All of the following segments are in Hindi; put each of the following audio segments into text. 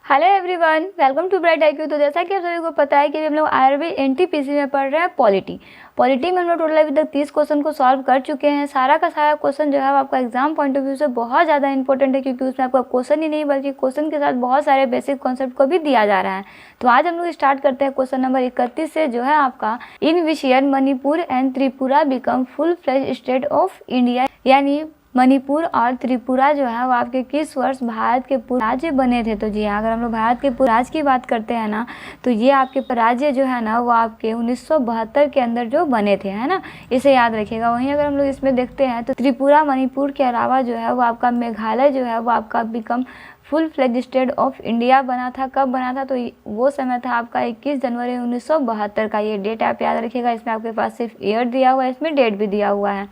Hello everyone, welcome to Bright IQ. तो जैसा कि आप सभी को पता है कि हम लोग आईआरबी एनटीपीसी में पढ़ रहे हैं पॉलिटी में हम लोग टोटल अभी तक 30 क्वेश्चन को सॉल्व कर चुके हैं। सारा का सारा क्वेश्चन जो है वो आपका एग्जाम पॉइंट ऑफ व्यू से बहुत ज़्यादा इंपॉर्टेंट है, क्योंकि उसमें आपका क्वेश्चन ही नहीं बल्कि क्वेश्चन के साथ बहुत सारे बेसिक कॉन्सेप्ट को भी दिया जा रहा है। तो आज हम लोग स्टार्ट करते हैं क्वेश्चन नंबर 31 से, जो है आपका in which year Manipur and Tripura become full fledge state of India, यानी मणिपुर और त्रिपुरा जो है वो आपके किस वर्ष भारत के पूर्व राज्य बने थे। तो जी हाँ, अगर हम लोग भारत के पूर्व राज्य की बात करते हैं ना, तो ये आपके राज्य जो है ना वो आपके 1972 के अंदर जो बने थे, है ना, इसे याद रखिएगा। वहीं अगर हम लोग इसमें देखते हैं तो त्रिपुरा मणिपुर के अलावा जो है वो आपका मेघालय जो है वो आपका become full fledge state of India बना था। कब बना था? तो वो समय था आपका 21 जनवरी 1972 का। ये डेट आप याद रखिएगा। इसमें आपके पास सिर्फ ईयर दिया हुआ है, इसमें डेट भी दिया हुआ है।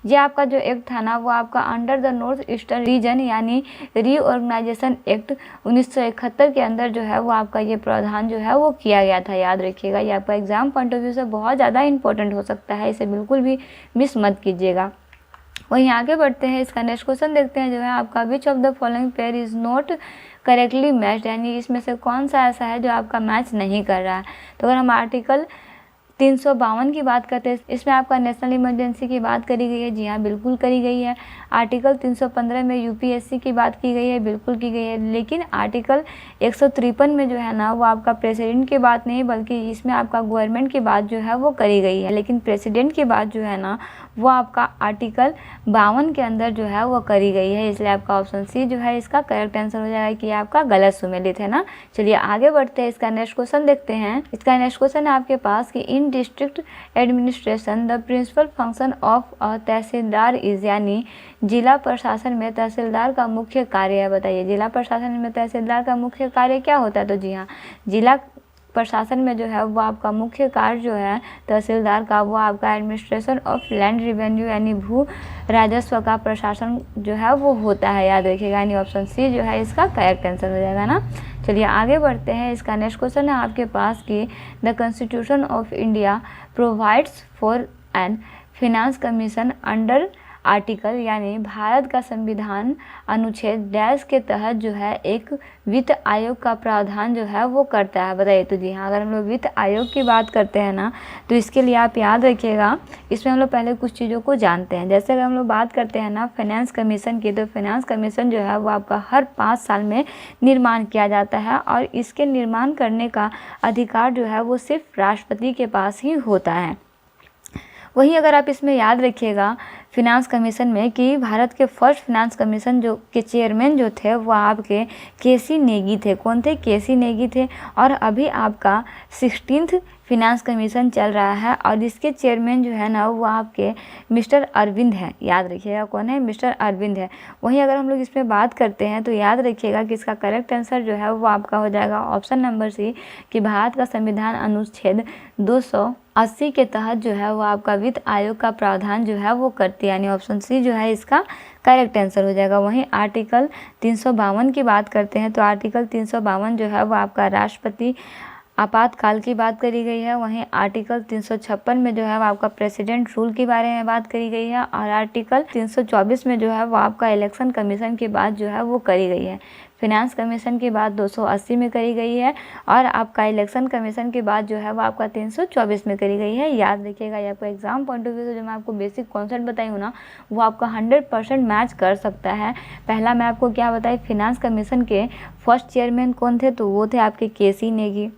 ये आपका जो एक्ट था ना वो आपका under the north eastern region यानी रीऑर्गेनाइजेशन एक्ट 1971 के अंदर जो है वो आपका ये प्रावधान जो है वो किया गया था। याद रखिएगा, ये आपका एग्जाम पॉइंट ऑफ व्यू से बहुत ज़्यादा इंपॉर्टेंट हो सकता है, इसे बिल्कुल भी मिस मत कीजिएगा। वहीं आगे बढ़ते हैं, इसका नेक्स्ट क्वेश्चन देखते हैं, जो है आपका विच of the following pair is not correctly matched, यानी इसमें से कौन सा ऐसा है जो आपका मैच नहीं कर रहा है। तो अगर हम आर्टिकल 352 की बात करते हैं, इसमें आपका नेशनल इमरजेंसी की बात करी गई है। जी हाँ, बिल्कुल करी गई है। आर्टिकल 315 में यूपीएससी की बात की गई है, बिल्कुल की गई है। लेकिन आर्टिकल 153 में जो है ना वो आपका प्रेसिडेंट की बात नहीं बल्कि इसमें आपका गवर्नमेंट की बात जो है वो करी गई है। लेकिन प्रेसिडेंट की बात जो है ना वो आपका आर्टिकल 52 के अंदर जो है वो करी गई है। इसलिए आपका ऑप्शन सी जो है इसका करेक्ट आंसर हो जाएगा कि आपका गलत सुमेलित है ना। चलिए आगे बढ़ते हैं, इसका नेक्स्ट क्वेश्चन देखते हैं। इसका नेक्स्ट क्वेश्चन है आपके पास कि in district administration the principal function of a tehsildar is, यानी जिला प्रशासन में तहसीलदार का मुख्य कार्य है। बताइए, जिला प्रशासन में तहसीलदार का मुख्य कार्य क्या होता है? तो जी हाँ, जिला प्रशासन में जो है वो आपका मुख्य कार्य जो है तहसीलदार का वो आपका एडमिनिस्ट्रेशन ऑफ लैंड रेवेन्यू यानी भू राजस्व का प्रशासन जो है वो होता है। याद रखिएगा, यानी ऑप्शन सी जो है इसका करेक्ट आंसर हो जाएगा ना। चलिए आगे बढ़ते हैं, इसका नेक्स्ट क्वेश्चन है आपके पास कि the constitution of India provides for an finance commission under article, यानी भारत का संविधान अनुच्छेद डैश के तहत जो है एक वित्त आयोग का प्रावधान जो है वो करता है। बताइए। तो जी हाँ, अगर हम लोग वित्त आयोग की बात करते हैं ना तो इसके लिए आप याद रखिएगा, इसमें हम लोग पहले कुछ चीज़ों को जानते हैं। जैसे अगर हम लोग बात करते हैं ना फाइनेंस कमीशन की, तो फाइनेंस कमीशन जो है वो आपका हर 5 साल में निर्माण किया जाता है और इसके निर्माण करने का अधिकार जो है वो सिर्फ राष्ट्रपति के पास ही होता है। वहीं अगर आप इसमें याद रखिएगा फिनांस कमीशन में कि भारत के फर्स्ट फिनांस कमीशन जो के चेयरमैन जो थे वो आपके केसी नेगी थे। कौन थे? केसी नेगी थे। और अभी आपका 16th फिनांस कमीशन चल रहा है और इसके चेयरमैन जो है ना वो आपके मिस्टर अरविंद हैं। याद रखिएगा, कौन है? मिस्टर अरविंद है। वहीं अगर हम लोग इसमें बात करते हैं तो याद रखिएगा कि इसका करेक्ट आंसर जो है वो आपका हो जाएगा ऑप्शन नंबर सी, कि भारत का संविधान अनुच्छेद 280 के तहत जो है वो आपका वित्त आयोग का प्रावधान जो है वो करती है, यानी ऑप्शन सी जो है इसका करेक्ट आंसर हो जाएगा। वहीं आर्टिकल 352 की बात करते हैं तो आर्टिकल 352 जो है वो आपका राष्ट्रपति आपातकाल की बात करी गई है। वहीं आर्टिकल 356 में जो है वो आपका प्रेसिडेंट रूल के बारे में बात करी गई है और आर्टिकल 324 में जो है वो आपका इलेक्शन कमीशन की बात जो है वो करी गई है। फिनांस कमीशन की बात 280 में करी गई है और आपका इलेक्शन कमीशन की बात जो है वो आपका 324 में करी गई है। याद रखिएगा, ये आपका एग्जाम पॉइंट ऑफ व्यू से जो मैं आपको बेसिक कॉन्सेप्ट बताई हूँ ना वो आपका 100% मैच कर सकता है। पहला मैं आपको क्या बताई, फिनांस कमीशन के फर्स्ट चेयरमैन कौन थे? तो वो थे आपके केसी नेगी।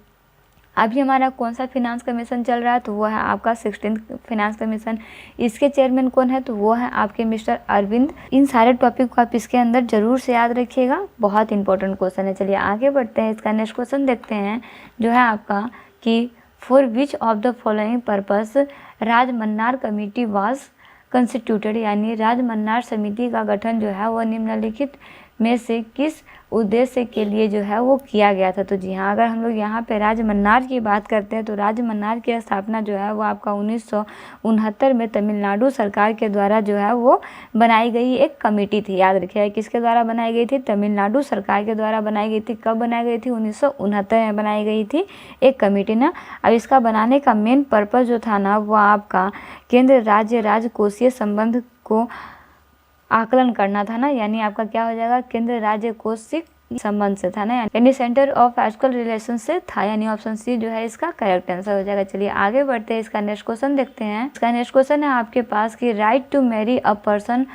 अभी हमारा कौन सा फिनांस कमीशन चल रहा है? तो वो है आपका 16th फिनांस कमीशन। इसके चेयरमैन कौन है? तो वो है आपके मिस्टर अरविंद। इन सारे टॉपिक को आप इसके अंदर जरूर से याद रखिएगा, बहुत इंपॉर्टेंट क्वेश्चन है। चलिए आगे बढ़ते हैं, इसका नेक्स्ट क्वेश्चन देखते हैं, जो है आपका कि for which of the following purpose Rajamannar committee was constituted, यानी राजमन्नार समिति का गठन जो है वो निम्नलिखित में से किस उद्देश्य के लिए जो है वो किया गया था? तो जी हाँ, अगर हम लोग यहाँ पे राजमन्नार की बात करते हैं तो राजमन्नार की स्थापना जो है वो आपका 1969 में तमिलनाडु सरकार के द्वारा जो है वो बनाई गई एक कमेटी थी। याद रखिए, किसके द्वारा बनाई गई थी? तमिलनाडु सरकार के द्वारा बनाई गई थी। कब बनाई गई थी? 1969 में बनाई गई थी एक कमेटी ना। अब इसका बनाने का मेन पर्पज़ जो था ना वो आपका केंद्र राज्य राजकोषीय संबंध को आकलन करना था ना, यानी आपका क्या हो जाएगा? केंद्र राज्य कोषिक संबंध से था ना, यानी सेंटर ऑफ एथिकल रिलेशन से था, यानी ऑप्शन सी जो है इसका करेक्ट आंसर हो जाएगा। चलिए आगे बढ़ते हैं, इसका नेक्स्ट क्वेश्चन देखते हैं। इसका नेक्स्ट क्वेश्चन है आपके पास कि right to marry a person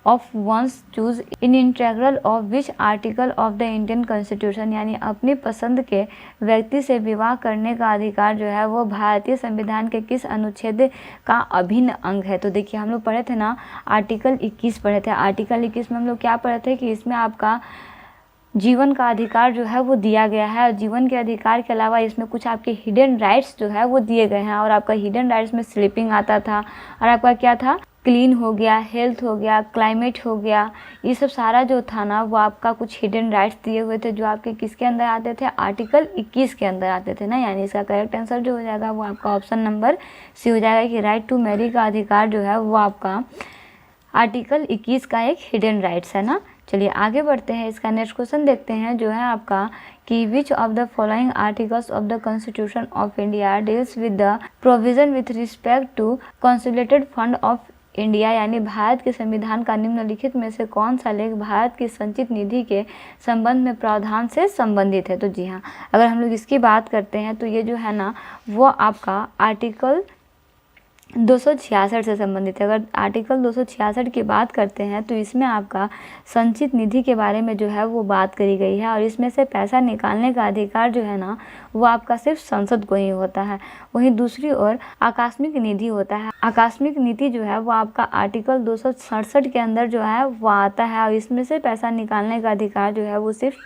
of one's choose in integral of which article of the Indian constitution, यानी अपनी पसंद के व्यक्ति से विवाह करने का अधिकार जो है वो भारतीय संविधान के किस अनुच्छेद का अभिन्न अंग है। तो देखिए हम लोग पढ़े थे ना, आर्टिकल 21 पढ़े थे। आर्टिकल 21 में हम लोग क्या पढ़े थे कि इसमें आपका जीवन का अधिकार जो है वो दिया गया है, और जीवन के अधिकार के अलावा इसमें कुछ आपके हिडन राइट्स जो है वो दिए गए हैं। और आपका हिडन राइट्स में स्लीपिंग आता था, और आपका क्या था, क्लीन हो गया, हेल्थ हो गया, क्लाइमेट हो गया, ये सब सारा जो था ना वो आपका कुछ हिडन राइट्स दिए हुए थे, जो आपके किसके अंदर आते थे, आर्टिकल 21 के अंदर आते थे ना। यानी इसका करेक्ट आंसर जो हो जाएगा वो आपका ऑप्शन नंबर सी हो जाएगा कि राइट टू मैरी का अधिकार जो है वो आपका आर्टिकल 21 का एक हिडन राइट्स है ना। चलिए आगे बढ़ते हैं, इसका नेक्स्ट क्वेश्चन देखते हैं जो है आपका कि which of the following articles of the constitution of India deals with the provision with respect to consolidated fund of India, यानी भारत के संविधान का निम्नलिखित में से कौन सा लेख भारत की संचित निधि के संबंध में प्रावधान से संबंधित है। तो जी हाँ, अगर हम लोग इसकी बात करते हैं तो ये जो है ना वो आपका आर्टिकल 266 से संबंधित है। अगर आर्टिकल 266 की बात करते हैं तो इसमें आपका संचित निधि के बारे में जो है वो बात करी गई है, और इसमें से पैसा निकालने का अधिकार जो है ना वो आपका सिर्फ संसद को ही होता है। वहीं दूसरी ओर आकस्मिक निधि होता है। आकस्मिक नीति जो है वो आपका आर्टिकल 267 के अंदर जो है वो आता है, और इसमें से पैसा निकालने का अधिकार जो है वो सिर्फ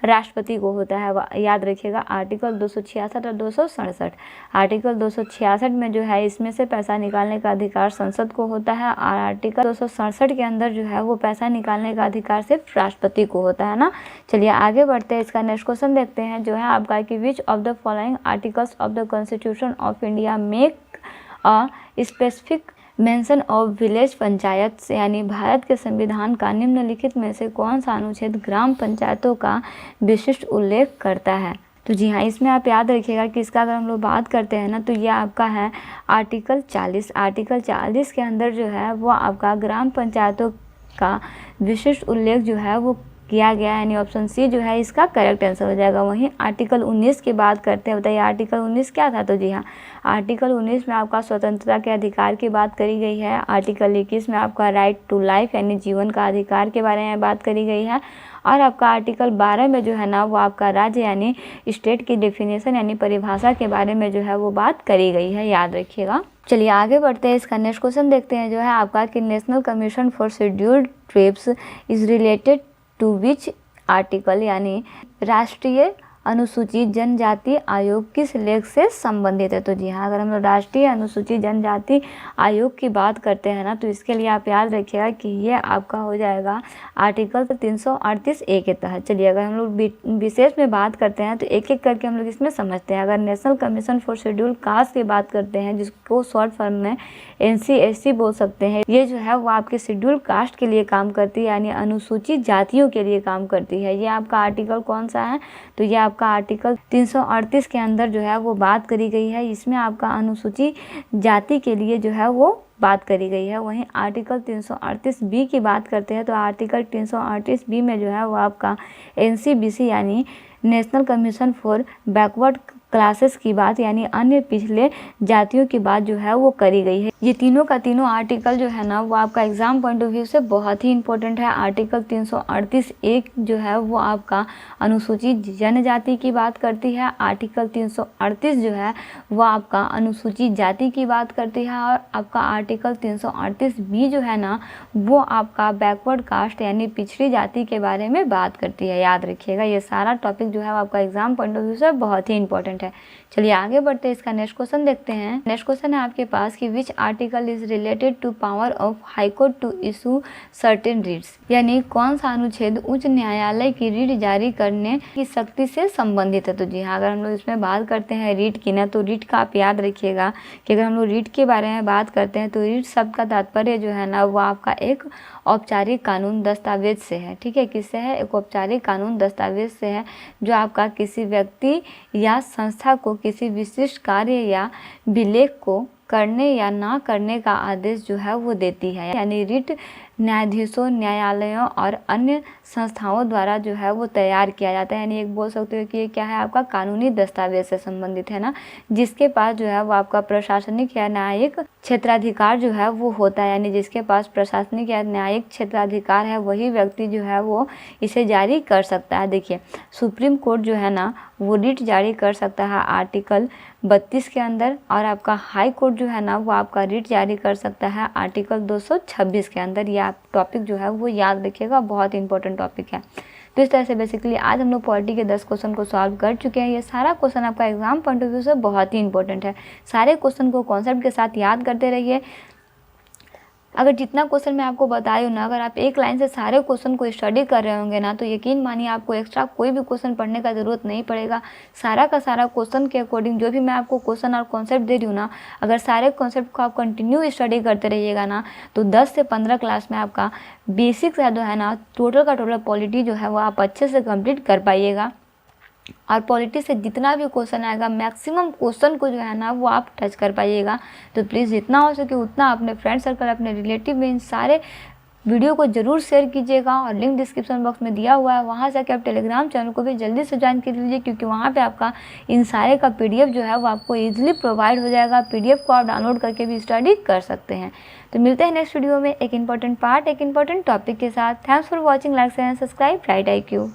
राष्ट्रपति को होता है। याद रखिएगा आर्टिकल 266 और 267। आर्टिकल 266 में जो है इसमें से पैसा निकालने का अधिकार संसद को होता है, और आर्टिकल 267 के अंदर जो है वो पैसा निकालने का अधिकार सिर्फ राष्ट्रपति को होता है ना। चलिए आगे बढ़ते हैं, इसका नेक्स्ट क्वेश्चन देखते हैं जो है आपका कि which of the following articles of the constitution of India make a specific mention of village panchayat, यानी भारत के संविधान का निम्नलिखित में से कौन सा अनुच्छेद ग्राम पंचायतों का विशिष्ट उल्लेख करता है। तो जी हाँ, इसमें आप याद रखिएगा कि इसका अगर हम लोग बात करते हैं ना तो ये आपका है आर्टिकल 40। आर्टिकल 40 के अंदर जो है वो आपका ग्राम पंचायतों का विशिष्ट उल्लेख जो है वो किया गया है, यानी ऑप्शन सी जो है इसका करेक्ट आंसर हो जाएगा। वहीं आर्टिकल 19 की बात करते हैं, बताइए आर्टिकल 19 क्या था। तो जी हाँ, आर्टिकल 19 में आपका स्वतंत्रता के अधिकार की बात करी गई है। आर्टिकल 21 में आपका राइट टू लाइफ यानी जीवन का अधिकार के बारे में बात करी गई है, और आपका आर्टिकल 12 में जो है ना वो आपका राज्य यानी स्टेट की डेफिनेशन यानी परिभाषा के बारे में जो है वो बात करी गई है, याद रखिएगा। चलिए आगे बढ़ते हैं, इसका नेक्स्ट क्वेश्चन देखते हैं जो है आपका कि national commission for scheduled tribes is related to which article, यानी राष्ट्रीय अनुसूचित जनजाति आयोग किस लेख से संबंधित है। तो जी हाँ, अगर हम लोग राष्ट्रीय अनुसूचित जनजाति आयोग की बात करते हैं ना तो इसके लिए आप याद रखिएगा कि ये आपका हो जाएगा आर्टिकल 338 ए के तहत। चलिए अगर हम लोग विशेष में बात करते हैं तो एक एक करके हम लोग इसमें समझते हैं। अगर national commission for scheduled caste की बात करते हैं, जिसको शॉर्ट फॉर्म में NCSC बोल सकते हैं, ये जो है वो आपके शेड्यूल्ड कास्ट के लिए काम करती है, यानी अनुसूचित जातियों के लिए काम करती है। ये आपका आर्टिकल कौन सा है, तो ये आपका आर्टिकल 338 के अंदर जो है वो बात करी गई है। इसमें आपका अनुसूचित जाति के लिए जो है वो बात करी गई है। वहीं आर्टिकल 338B की बात करते हैं तो आर्टिकल 338B में जो है वो आपका NCBC यानी national commission for backward classes की बात यानी अन्य पिछले जातियों की बात जो है वो करी गई है। ये तीनों का तीनों आर्टिकल जो है ना वो आपका एग्जाम पॉइंट ऑफ व्यू से बहुत ही इंपॉर्टेंट है। आर्टिकल 338 एक जो है वो आपका अनुसूचित जनजाति की बात करती है। आर्टिकल 338 जो है वो आपका अनुसूचित जाति की बात करती है, और आपका आर्टिकल 338B जो है ना वो आपका बैकवर्ड कास्ट यानी पिछड़ी जाति के बारे में बात करती है। याद रखिएगा, ये सारा टॉपिक जो है आपका एग्जाम पॉइंट ऑफ व्यू से बहुत ही इंपॉर्टेंट है। चलिए आगे बढ़ते हैं, इसका नेक्स्ट क्वेश्चन देखते हैं। नेक्स्ट क्वेश्चन है आपके पास कि which article is related to power of high court to issue certain writs, यानी कौन सा अनुच्छेद उच्च न्यायालय की रीट जारी करने की शक्ति से संबंधित है। तो जी हाँ, अगर हम लोग इसमें बात करते हैं रीट की ना तो रीट का आप याद रखिएगा कि अगर हम लोग रीट के बारे में बात करते हैं तो रीट शब्द का तात्पर्य जो है ना वो आपका एक औपचारिक कानून दस्तावेज से है। ठीक है, किससे है, एक औपचारिक कानून दस्तावेज से है जो आपका किसी व्यक्ति या संस्था को किसी विशिष्ट कार्य या विलेख को करने या ना करने का आदेश जो है वो देती है। यानी रिट न्यायाधीशों, न्यायालयों और अन्य संस्थाओं द्वारा जो है वो तैयार किया जाता है। यानी एक बोल सकते हो कि ये क्या है, आपका कानूनी दस्तावेज से संबंधित है ना, जिसके पास जो है वो आपका प्रशासनिक या न्यायिक क्षेत्राधिकार जो है वो होता है। यानी जिसके पास प्रशासनिक या न्यायिक क्षेत्राधिकार है वही व्यक्ति जो है वो इसे जारी कर सकता है। देखिए, सुप्रीम कोर्ट जो है ना वो रिट जारी कर सकता है आर्टिकल 32 के अंदर, और आपका हाई कोर्ट जो है ना वो आपका रिट जारी कर सकता है आर्टिकल 226 के अंदर। ये आप टॉपिक जो है वो याद रखिएगा, बहुत इंपॉर्टेंट टॉपिक है। तो इस तरह से बेसिकली आज हम लोग पॉलिटी के 10 क्वेश्चन को सॉल्व कर चुके हैं। ये सारा क्वेश्चन आपका एग्जाम पॉइंट ऑफ व्यू से बहुत ही इंपॉर्टेंट है। सारे क्वेश्चन को कॉन्सेप्ट के साथ याद करते रहिए। अगर जितना क्वेश्चन मैं आपको बताई हूँ ना, अगर आप एक लाइन से सारे क्वेश्चन को स्टडी कर रहे होंगे ना, तो यकीन मानिए आपको एक्स्ट्रा कोई भी क्वेश्चन पढ़ने का ज़रूरत नहीं पड़ेगा। सारा का सारा क्वेश्चन के अकॉर्डिंग जो भी मैं आपको क्वेश्चन और कॉन्सेप्ट दे रही हूँ ना, अगर सारे कॉन्सेप्ट को आप कंटिन्यू स्टडी करते रहिएगा ना, तो 10 से 15 क्लास में आपका बेसिक्स जो है ना, टोटल का टोटल पॉलिटी जो है वो आप अच्छे से कंप्लीट कर पाइएगा। और पॉलिटी से जितना भी क्वेश्चन आएगा, मैक्सिमम क्वेश्चन को जो है ना वो आप टच कर पाइएगा। तो प्लीज़ जितना हो सके उतना अपने फ्रेंड सर्कल, अपने रिलेटिव में इन सारे वीडियो को ज़रूर शेयर कीजिएगा। और लिंक डिस्क्रिप्शन बॉक्स में दिया हुआ है, वहाँ से आप टेलीग्राम चैनल को भी जल्दी से ज्वाइन कर लीजिए, क्योंकि वहाँ पे आपका इन सारे का PDF जो है वो आपको ईजिली प्रोवाइड हो जाएगा। PDF को आप डाउनलोड करके भी स्टडी कर सकते हैं। तो मिलते हैं नेक्स्ट वीडियो में एक इंपॉर्टेंट पार्ट, एक इंपॉर्टेंट टॉपिक के साथ। Thanks for watching, like and subscribe bright IQ।